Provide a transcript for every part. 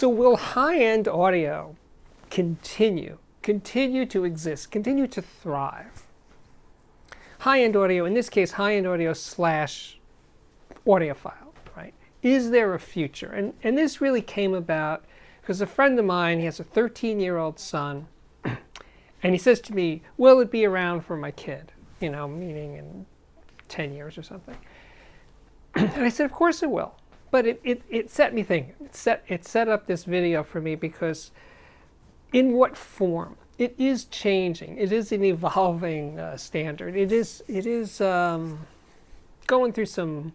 So will high-end audio continue to exist, continue to thrive? High-end audio, in this case, high-end audio slash audiophile, right? Is there a future? And this really came about because a friend of mine, he has a 13-year-old son, and he says to me, will it be around for my kid? You know, meaning in 10 years or something. And I said, of course it will. But it set me thinking. It set up this video for me because in what form? It is changing. It is an evolving standard. It is going through some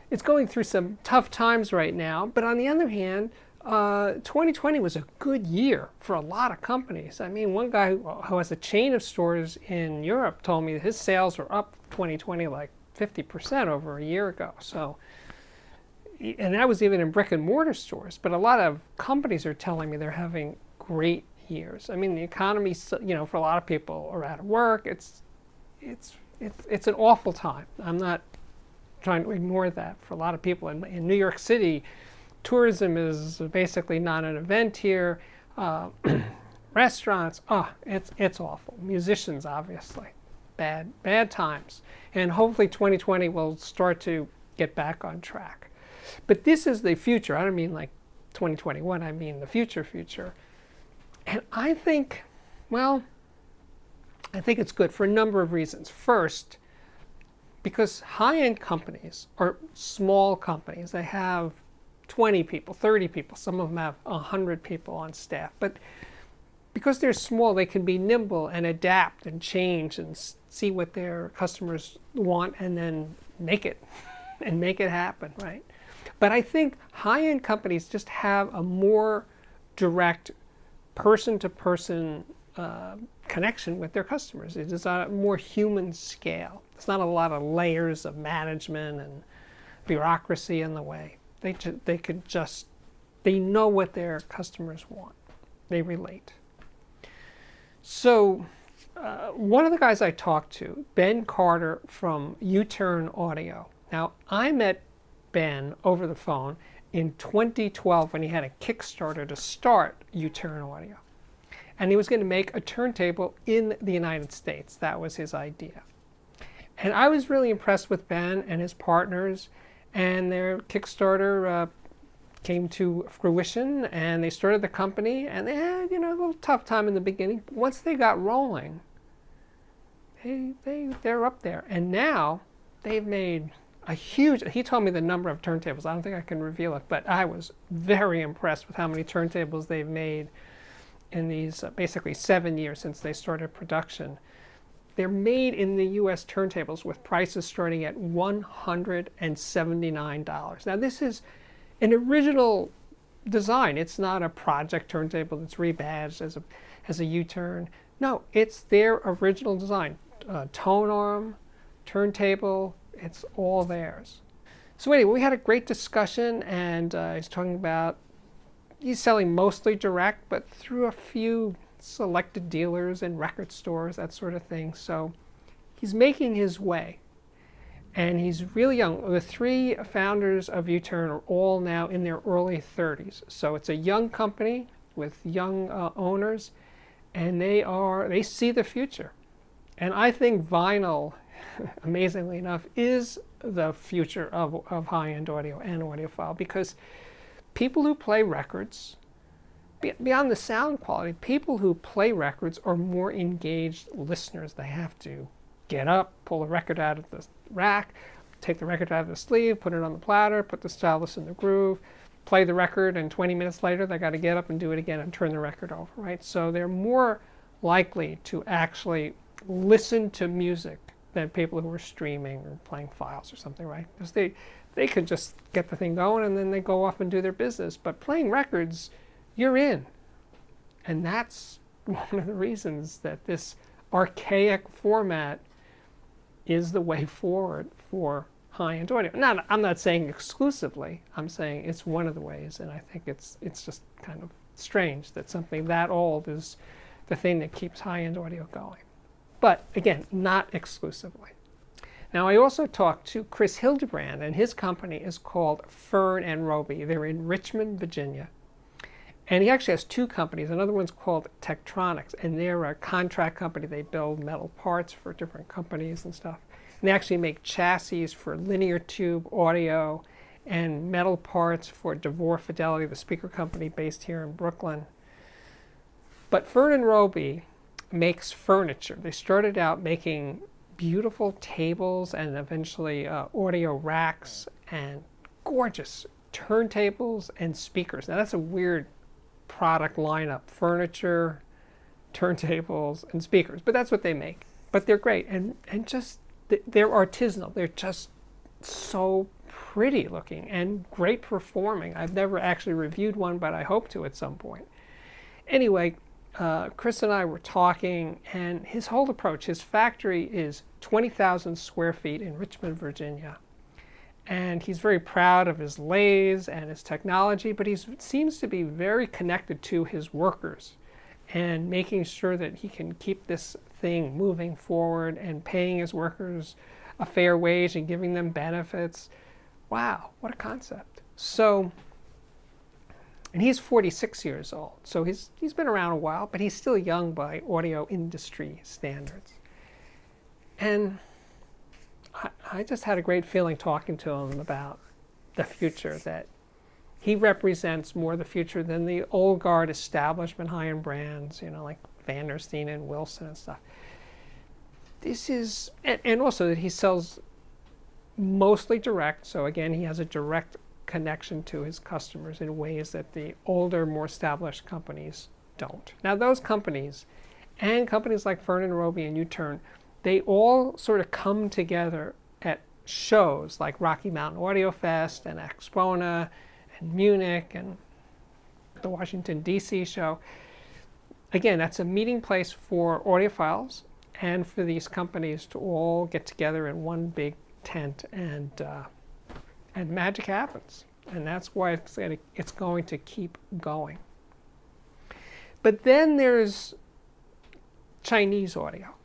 it's going through some tough times right now. But on the other hand, 2020 was a good year for a lot of companies. I mean, one guy who has a chain of stores in Europe told me that his sales were up 2020 like 50% over a year ago. So, and that was even in brick and mortar stores. But a lot of companies are telling me they're having great years. I mean, the economy, you know, for a lot of people are out of work. It's an awful time. I'm not trying to ignore that. For a lot of people in New York City, tourism is basically not an event here. Restaurants, it's awful. Musicians, obviously, bad times. And hopefully 2020 will start to get back on track. But this is the future. I don't mean like 2021. I mean the future. And I think, well, I think it's good for a number of reasons. First, because high-end companies are small companies. They have 20 people, 30 people. Some of them have 100 people on staff. But because they're small, they can be nimble and adapt and change and see what their customers want and then make it happen, right? But I think high-end companies just have a more direct person-to-person connection with their customers. It is a more human scale. It's not a lot of layers of management and bureaucracy in the way. They know what their customers want. They relate. So one of the guys I talked to, Ben Carter from U-Turn Audio. Now, I met Ben over the phone in 2012 when he had a Kickstarter to start U-Turn Audio. And he was going to make a turntable in the United States. That was his idea. And I was really impressed with Ben and his partners, and their Kickstarter came to fruition, and they started the company, and they had, a little tough time in the beginning. Once they got rolling, they're up there. And now they've made a huge, he told me the number of turntables. I don't think I can reveal it, but I was very impressed with how many turntables they've made in these basically 7 years since they started production. They're made in the US turntables with prices starting at $179. Now this is an original design. It's not a project turntable that's rebadged as a U-turn. No, it's their original design. Tone arm, turntable, it's all theirs. So anyway, we had a great discussion, and he's talking about he's selling mostly direct, but through a few selected dealers and record stores, that sort of thing. So he's making his way. And he's really young. The three founders of U-Turn are all now in their early 30s. So it's a young company with young owners, and they see the future. And I think vinyl, amazingly enough, is the future of high-end audio and audiophile, because people who play records, beyond the sound quality, people who play records are more engaged listeners. They have to get up, pull the record out of the rack, take the record out of the sleeve, put it on the platter, put the stylus in the groove, play the record, and 20 minutes later they got to get up and do it again and turn the record over, right? So they're more likely to actually listen to music than people who are streaming or playing files or something, right? Because they could just get the thing going and then they go off and do their business. But playing records, you're in. And that's one of the reasons that this archaic format is the way forward for high-end audio. I'm not saying exclusively. I'm saying it's one of the ways, and I think it's just kind of strange that something that old is the thing that keeps high-end audio going. But again, not exclusively. Now, I also talked to Chris Hildebrand, and his company is called Fern and Roby. They're in Richmond, Virginia. And he actually has two companies. Another one's called Tektronix, and they're a contract company. They build metal parts for different companies and stuff. And they actually make chassis for linear tube audio and metal parts for DeVore Fidelity, the speaker company based here in Brooklyn. But Fern and Roby makes furniture. They started out making beautiful tables and eventually audio racks and gorgeous turntables and speakers. Now that's a weird product lineup: furniture, turntables, and speakers. But that's what they make. But they're great, and just they're artisanal. They're just so pretty looking and great performing. I've never actually reviewed one, but I hope to at some point. Anyway, Chris and I were talking, and his whole approach, his factory is 20,000 square feet in Richmond, Virginia. And he's very proud of his lathes and his technology, but he seems to be very connected to his workers and making sure that he can keep this thing moving forward and paying his workers a fair wage and giving them benefits. Wow, what a concept. So, and he's 46 years old, so he's been around a while, but he's still young by audio industry standards. And I just had a great feeling talking to him about the future, that he represents more the future than the old guard establishment high-end brands, like Vandersteen and Wilson and stuff. This is, and also that he sells mostly direct, so again, he has a direct connection to his customers in ways that the older, more established companies don't. Now, those companies, and companies like Fern and Roby and U-Turn, they all sort of come together at shows like Rocky Mountain Audio Fest and Expona and Munich and the Washington, D.C. show. Again, that's a meeting place for audiophiles and for these companies to all get together in one big tent, and magic happens. And that's why it's going to keep going. But then there's Chinese audio.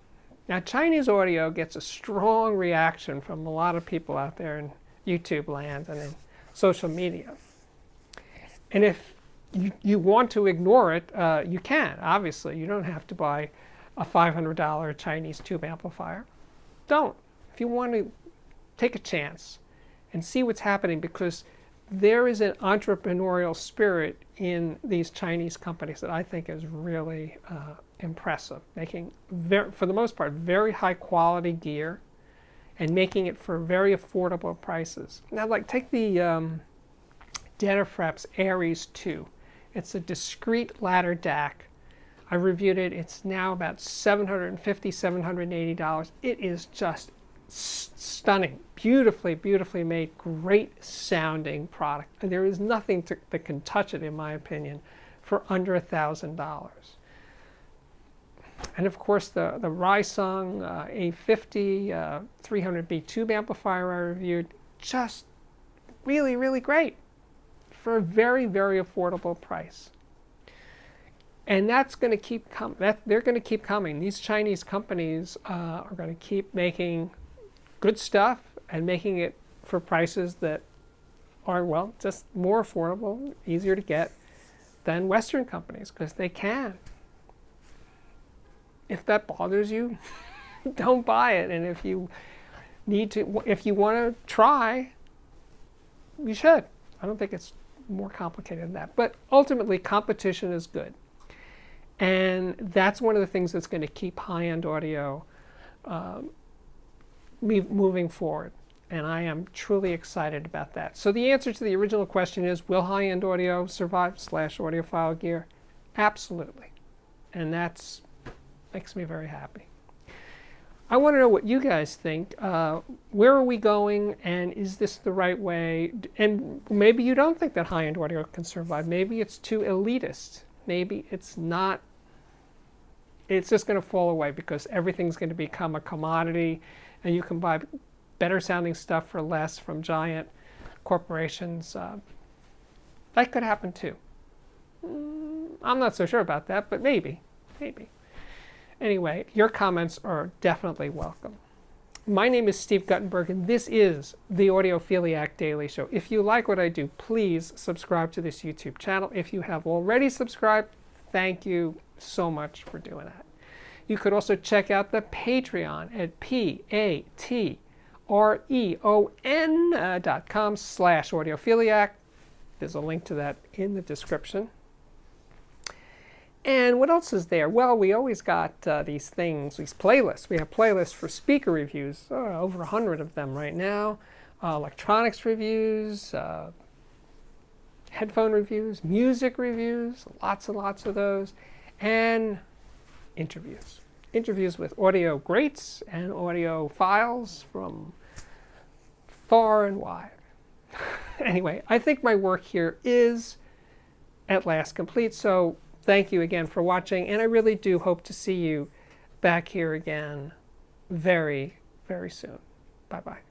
Now, Chinese audio gets a strong reaction from a lot of people out there in YouTube land and in social media. And if you want to ignore it, you can, obviously. You don't have to buy a $500 Chinese tube amplifier. Don't. If you want to take a chance and see what's happening, because there is an entrepreneurial spirit in these Chinese companies that I think is really impressive, making, for the most part, very high quality gear and making it for very affordable prices. Now, like, take the Denafreps Aries 2. It's a discrete ladder DAC. I reviewed it. It's now about $750, $780. It is just stunning, beautifully made, great sounding product. And there is nothing that can touch it, in my opinion, for under $1,000. And of course, the Risung A50 300B tube amplifier I reviewed, just really great for a very affordable price. And that's going to keep coming. They're going to keep coming. These Chinese companies are going to keep making good stuff and making it for prices that are, well, just more affordable, easier to get than Western companies, because they can. If that bothers you, don't buy it. And if you if you want to try, you should. I don't think it's more complicated than that. But ultimately, competition is good. And that's one of the things that's going to keep high-end audio moving forward. And I am truly excited about that. So the answer to the original question is, will high-end audio survive / audiophile gear? Absolutely. And that's makes me very happy. I want to know what you guys think. Where are we going, and is this the right way? And maybe you don't think that high-end audio can survive. Maybe it's too elitist. Maybe it's not. It's just going to fall away because everything's going to become a commodity, and you can buy better sounding stuff for less from giant corporations. That could happen too. I'm not so sure about that, but maybe. Anyway, your comments are definitely welcome. My name is Steve Guttenberg, and this is the Audiophiliac Daily Show. If you like what I do, please subscribe to this YouTube channel. If you have already subscribed, thank you so much for doing that. You could also check out the Patreon at patreon.com/audiophiliac. There's a link to that in the description. And what else is there? Well, we always got these things, these playlists. We have playlists for speaker reviews, over 100 of them right now. Electronics reviews, headphone reviews, music reviews, lots and lots of those. And interviews. Interviews with audio greats and audiophiles from far and wide. Anyway, I think my work here is at last complete, so thank you again for watching, and I really do hope to see you back here again very, very soon. Bye-bye.